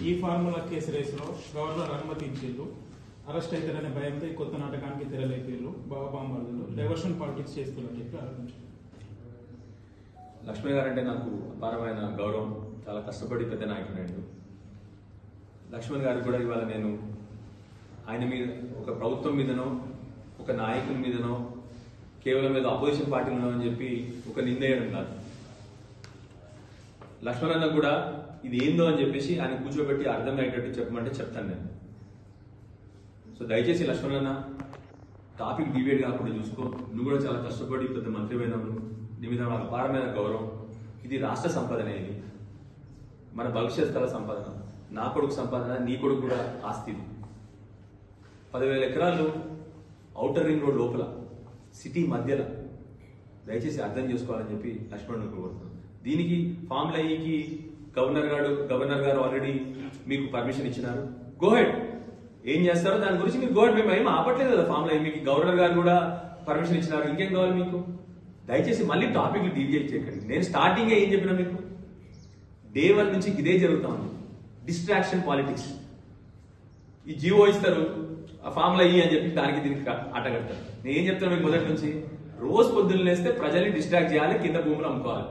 ఈ formula case రేసులో governor అనుమతి ఇచ్చేళ్ళు అరెస్ట్ అవుతారనే భయంతో ఈ కొత్త నాటకానికి తెరలేపేళ్ళు బాబాంబార్దులు డైవర్షన్ పాలిటిక్స్ చేస్తున్నారని చెప్పి ఆరోపించారు. లక్ష్మణ్ గారు అంటే నాకు అపారమైన గౌరవం, చాలా కష్టపడి పెద్ద నాయకుడు ఆయన. లక్ష్మణ్ గారు కూడా ఇవాళ నేను ఆయన మీద ఒక ప్రభుత్వం మీదనో ఒక నాయకుని మీదనో కేవలం ఏదో అపోజిషన్ పార్టీలో అని చెప్పి ఒక నిందేయడం కాదు. లక్ష్మణ్ అన్న కూడా ఇది ఏందో అని చెప్పేసి ఆయన కూర్చోబెట్టి అర్థమయ్యేటట్టు చెప్పమంటే చెప్తాను నేను. సో దయచేసి లక్ష్మణ్ అన్న టాపిక్ డిబేట్ కాకుండా చూసుకో. నువ్వు కూడా చాలా కష్టపడి పెద్ద మంత్రిమైనవు, నీ మీద నాకు అపారమైన గౌరవం. ఇది రాష్ట్ర సంపాదన, ఇది మన భవిష్యత్ తల సంపాదన, నా కొడుకు సంపాదన, నీ కొడుకు కూడా ఆస్తి. 10,000 ఎకరాలు ఔటర్ రింగ్ రోడ్ లోపల సిటీ మధ్యలో. దయచేసి అర్థం చేసుకోవాలని చెప్పి లక్ష్మణ్ కోరుతున్నాను. దీనికి ఫామ్ల ఈకి గవర్నర్ గారు ఆల్రెడీ మీకు పర్మిషన్ ఇచ్చినారు. గోహెడ్ ఏం చేస్తారో దాని గురించి మీరు గోహెడ్. మేము ఏం ఆపట్లేదు కదా ఫామ్ల. మీకు గవర్నర్ గారు కూడా పర్మిషన్ ఇచ్చినారు, ఇంకేం కావాలి మీకు? దయచేసి మళ్ళీ టాపిక్ డీవియేట్ చేయకండి. నేను స్టార్టింగే ఏం చెప్పినా మీకు, డే 1 నుంచి ఇదే జరుగుతా ఉంది, డిస్ట్రాక్షన్ పాలిటిక్స్. ఈ జియో ఇస్తారు, ఆ ఫామ్లో అని చెప్పి దానికి దీనికి ఆటగడతారు. నేను ఏం చెప్తాను మీకు మొదటి నుంచి, రోజు పొద్దున్న లేస్తే ప్రజల్ని డిస్ట్రాక్ట్ చేయాలి, కింద భూములు అమ్ముకోవాలి.